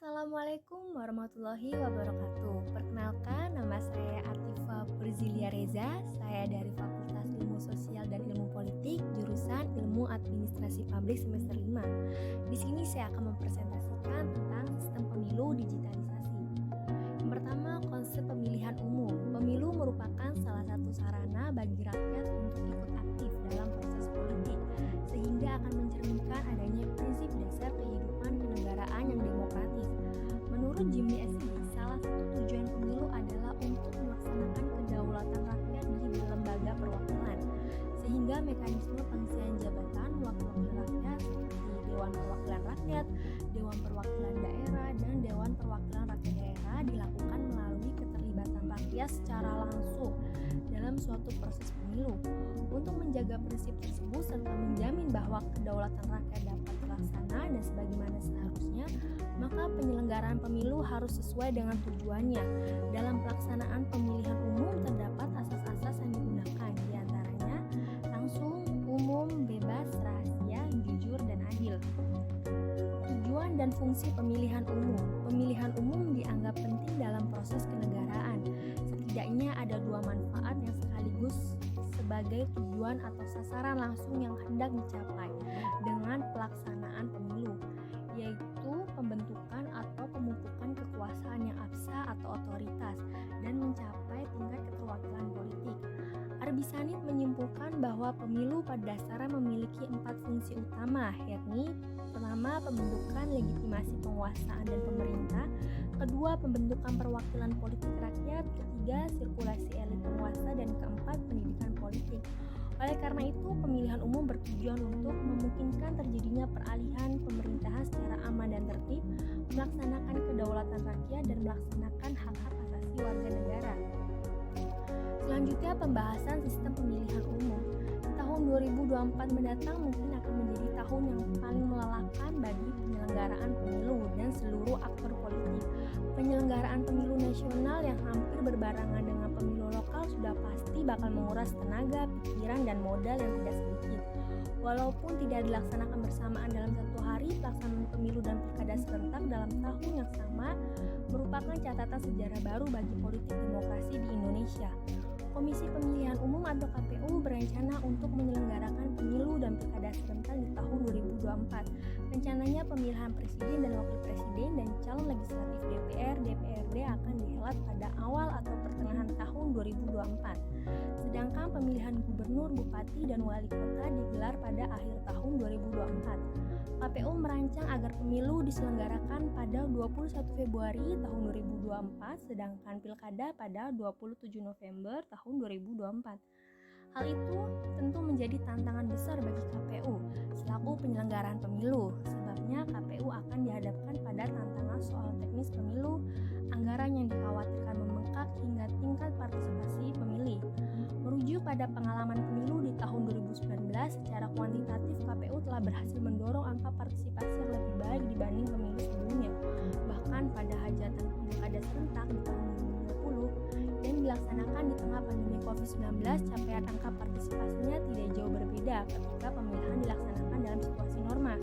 Assalamualaikum warahmatullahi wabarakatuh. Perkenalkan, nama saya Atifa Purzilia Reza. Saya dari Fakultas Ilmu Sosial dan Ilmu Politik, jurusan Ilmu Administrasi Publik semester 5. Di sini saya akan mempresentasikan tentang sistem pemilu digitalisasi. Yang pertama, konsep pemilihan umum. Pemilu merupakan salah satu sarana bagi rakyat untuk ikut aktif dalam proses politik, sehingga akan mencerminkan adanya prinsip dasar kehidupan kenegaraan yang demokratis. Menurut Jimmy SD, salah satu tujuan pemilu adalah untuk melaksanakan kedaulatan rakyat di lembaga perwakilan, sehingga mekanisme pengisian jabatan wakil-wakil rakyat seperti Dewan Perwakilan Rakyat, Dewan Perwakilan Daerah, dan Dewan Perwakilan Rakyat Daerah dilakukan melalui keterlibatan rakyat secara langsung dalam suatu proses pemilu. Untuk menjaga prinsip tersebut serta menjamin bahwa kedaulatan rakyat dapat terlaksana dan sebagaimana seharusnya, maka penyelenggaraan pemilu harus sesuai dengan tujuannya. Dalam pelaksanaan pemilihan umum terdapat asas-asas yang digunakan, diantaranya langsung, umum, bebas, rahasia, jujur, dan adil. Tujuan dan fungsi pemilihan umum. Pemilihan umum dianggap penting dalam proses kenegaraan. Setidaknya ada dua manfaat yang sekaligus sebagai tujuan atau sasaran langsung yang hendak dicapai dengan pelaksanaan pemilu, yaitu pembentukan atau pemupukan kekuasaan yang absah atau otoritas dan mencapai tingkat keterwakilan politik. Arbisanit menyimpulkan bahwa pemilu pada dasarnya memiliki 4 fungsi utama, yakni pertama, pembentukan legitimasi penguasaan dan pemerintah; kedua, pembentukan perwakilan politik rakyat; ketiga, sirkulasi elit penguasa; dan keempat, pendidikan politik. Oleh karena itu, pemilihan umum bertujuan untuk memungkinkan terjadinya peralihan pemerintahan secara aman dan tertib, melaksanakan kedaulatan rakyat, dan melaksanakan hak-hak asasi warga negara. Selanjutnya, pembahasan sistem pemilihan umum. Tahun 2024 mendatang mungkin akan menjadi tahun yang paling melelahkan bagi penyelenggaraan pemilu dan seluruh aktor politik. Penyelenggaraan pemilu nasional yang hampir berbarengan dengan pemilu lokal sudah pasti bakal menguras tenaga, pikiran, dan modal yang tidak sedikit. Walaupun tidak dilaksanakan bersamaan dalam satu hari, pelaksanaan pemilu dan pilkada serentak dalam tahun yang sama merupakan catatan sejarah baru bagi politik demokrasi di Indonesia. Komisi Pemilihan Umum atau KPU berencana untuk menyelenggarakan pemilu dan pilkada serentak di tahun 2024. Rencananya pemilihan presiden dan wakil presiden dan calon legislatif DPR, DPRD akan dihelat pada awal atau pertengahan tahun 2024. Sedangkan pemilihan gubernur, bupati, dan wali kota digelar pada akhir tahun 2024. KPU merancang agar pemilu diselenggarakan pada 21 Februari tahun 2024, sedangkan pilkada pada 27 November tahun 2024. Hal itu tentu menjadi tantangan besar bagi KPU selaku penyelenggaraan pemilu. Sebabnya KPU akan dihadapkan pada tantangan soal teknis pemilu, anggaran yang dikhawatirkan membengkak hingga tingkat partisipasi pemilih. Merujuk pada pengalaman pemilu di tahun 2019, secara kuantitatif KPU telah berhasil mendorong angka partisipasi yang lebih baik dibanding pemilu sebelumnya. Bahkan pada hajatan pilkada serentak di tahun 2020 yang dilaksanakan di tengah pandemi COVID-19, capaian angka partisipasinya tidak jauh berbeda ketika pemilihan dilaksanakan dalam situasi normal.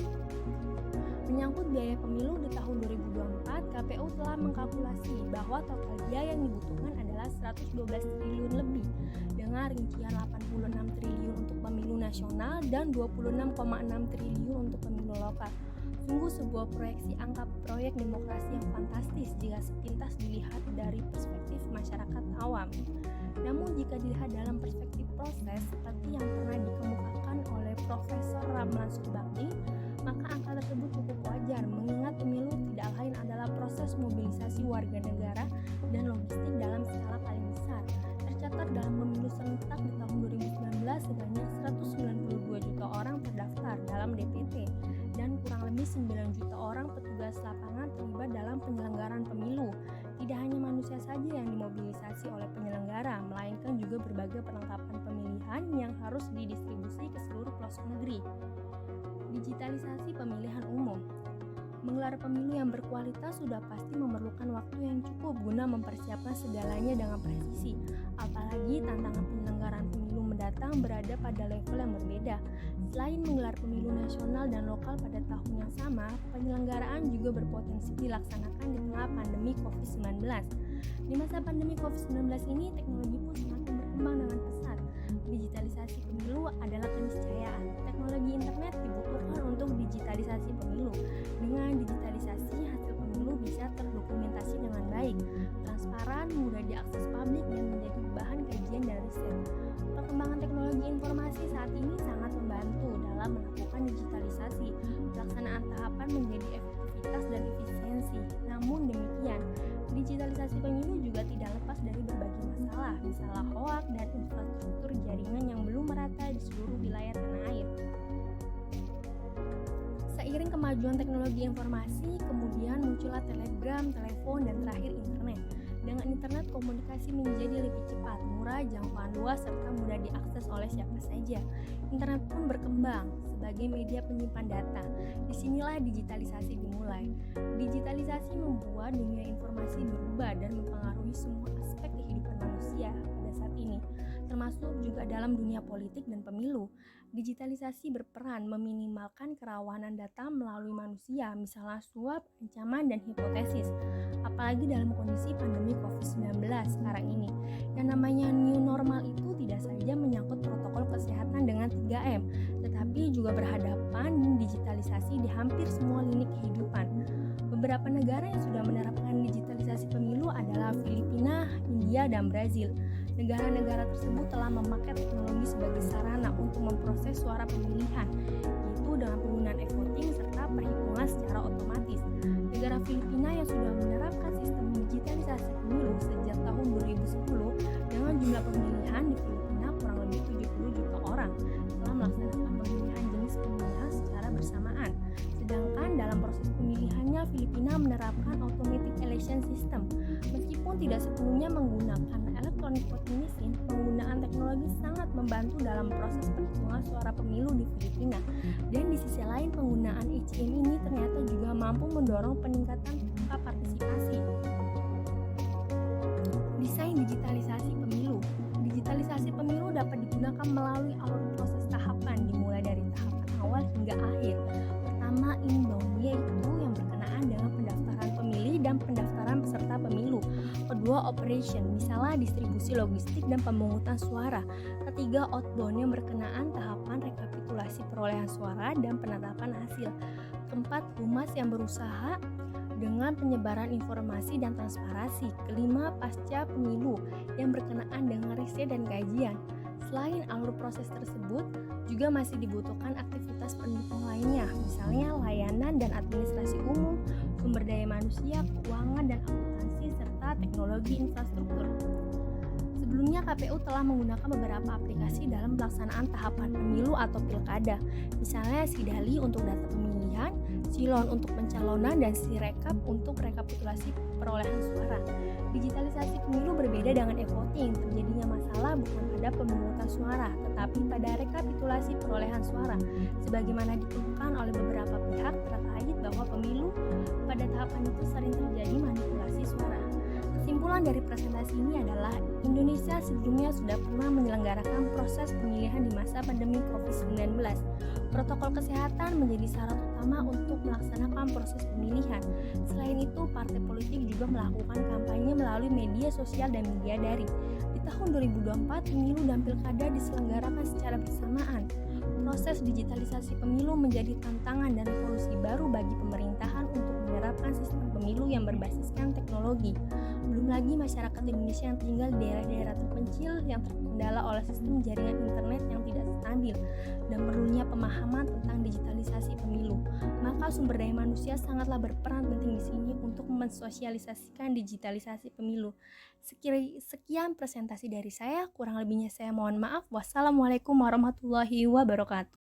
Menyangkut biaya pemilu di tahun 2024, KPU telah mengkalkulasi bahwa total biaya yang dibutuhkan adalah 112 triliun lebih, dengan rincian 86 triliun untuk pemilu nasional dan 26,6 triliun untuk pemilu lokal. Sungguh sebuah proyeksi angka proyek demokrasi yang fantastis jika sepintas dilihat dari perspektif masyarakat awam. Namun jika dilihat dalam perspektif proses seperti yang pernah dikemukakan oleh Profesor Ramlan Subakti, maka angka tersebut cukup wajar mengingat pemilu tidak lain adalah proses mobilisasi warga negara dan logistik dalam skala paling besar. Tercatat dalam pemilu serentak di tahun 2019 sebanyak 192 juta orang terdaftar dalam DPT dan kurang lebih 9 juta orang petugas lapangan terlibat dalam penyelenggaraan pemilu. Tidak hanya manusia saja yang dimobilisasi oleh penyelenggara, melainkan juga berbagai perlengkapan pemilihan yang harus didistribusi ke seluruh pelosok negeri. Digitalisasi pemilihan umum. Menggelar pemilu yang berkualitas sudah pasti memerlukan waktu yang cukup guna mempersiapkan segalanya dengan presisi. Apalagi tantangan penyelenggaraan pemilu mendatang berada pada level yang berbeda. Selain menggelar pemilu nasional dan lokal pada tahun yang sama, penyelenggaraan juga berpotensi dilaksanakan di tengah pandemi COVID-19. Di masa pandemi COVID-19 ini, teknologi pun semakin berkembang dengan pesat. Digitalisasi pemilu adalah keniscayaan. Teknologi internet dibutuhkan untuk digitalisasi pemilu. Dengan digitalisasi, hasil pemilu bisa terdokumentasi dengan baik, transparan, mudah diakses publik, dan menjadi bahan kajian dan riset. Perkembangan teknologi informasi saat ini sangat membantu dalam melakukan digitalisasi. Pelaksanaan tahapan menjadi efektivitas dan efisiensi. Namun demikian, digitalisasi pemilu juga tidak lepas dari berbagai masalah hoak dan infrastruktur jaringan yang belum merata di seluruh wilayah tanah air. Seiring kemajuan teknologi informasi, kemudian muncullah telegram, telepon, dan terakhir internet. Dengan internet, komunikasi menjadi lebih cepat, murah, jangkauan luas, serta mudah diakses oleh siapa saja. Internet pun berkembang sebagai media penyimpan data. Disinilah digitalisasi dimulai. Digitalisasi membuat dunia informasi berubah dan mempengaruhi semua aspek kehidupan manusia pada saat ini, termasuk juga dalam dunia politik dan pemilu. Digitalisasi berperan meminimalkan kerawanan data melalui manusia, misalnya suap, ancaman, dan hipotesis. Apalagi dalam kondisi pandemi COVID-19 sekarang ini. Yang namanya new normal itu tidak saja menyangkut protokol kesehatan dengan 3M, tetapi juga berhadapan digitalisasi di hampir semua lini kehidupan. Beberapa negara yang sudah menerapkan digitalisasi pemilu adalah Filipina, India, dan Brazil. Negara-negara tersebut telah memakai teknologi sebagai sarana untuk memproses suara pemilihan, yaitu dengan penggunaan e-voting serta perhitungan secara otomatis. Negara Filipina yang sudah menerapkan sistem digitalisasi pemilu sejak tahun 2010 dengan jumlah pemilihan di Filipina kurang lebih 70 juta orang telah melaksanakan pemilihan jenis pemilihan secara bersamaan. Sedangkan dalam proses pemilihannya, Filipina menerapkan automatic election system. Meskipun tidak sepenuhnya menggunakan electronic voting machine, penggunaan teknologi sangat membantu dalam proses perhitungan suara pemilu di Filipina. Dan di sisi lain, penggunaan ECM ini ternyata juga mampu mendorong peningkatan tingkat partisipasi. Desain digitalisasi pemilu. Digitalisasi pemilu dapat digunakan melalui alur proses tahapan, dimulai dari tahapan awal hingga akhir. Pertama, inbound, yaitu yang berkenaan dengan pendaftaran pemilih dan pendaftaran peserta pemilu. Kedua, operation, misalnya distribusi logistik dan pemungutan suara. Ketiga, outbound, yang berkenaan tahapan rekapitulasi perolehan suara dan penetapan hasil. Keempat, humas, yang berusaha dengan penyebaran informasi dan transparansi. Kelima, pasca pemilu, yang berkenaan dengan riset dan kajian. Selain alur proses tersebut, juga masih dibutuhkan aktivitas pendukung lainnya, misalnya layanan dan administrasi umum, sumber daya manusia, keuangan dan akuntansi, serta teknologi infrastruktur. Sebelumnya, KPU telah menggunakan beberapa aplikasi dalam pelaksanaan tahapan pemilu atau pilkada, misalnya Sidali untuk data pemilihan, Silon untuk pencalonan, dan Sirekap untuk rekapitulasi perolehan suara. Digitalisasi pemilu berbeda dengan e-voting. Terjadinya masalah bukan pada pemungutan suara, tetapi pada rekapitulasi perolehan suara, sebagaimana ditemukan oleh beberapa pihak terkait bahwa pemilu pada tahapan itu sering terjadi manipulasi suara. Kesimpulan dari presentasi ini adalah Indonesia sebelumnya sudah pernah menyelenggarakan proses pemilihan di masa pandemi COVID-19. Protokol kesehatan menjadi syarat utama untuk melaksanakan proses pemilihan. Selain itu, partai politik juga melakukan kampanye melalui media sosial dan media daring. Di tahun 2024, pemilu dan pilkada diselenggarakan secara bersamaan. Proses digitalisasi pemilu menjadi tantangan dan revolusi baru bagi pemerintahan untuk menerapkan sistem pemilu yang berbasiskan teknologi. Belum lagi masyarakat Indonesia yang tinggal di daerah-daerah terpencil yang terkendala oleh sistem jaringan internet yang tidak stabil dan perlunya pemahaman tentang digitalisasi pemilu. Maka sumber daya manusia sangatlah berperan penting di sini untuk mensosialisasikan digitalisasi pemilu. Sekian presentasi dari saya, kurang lebihnya saya mohon maaf. Wassalamualaikum warahmatullahi wabarakatuh.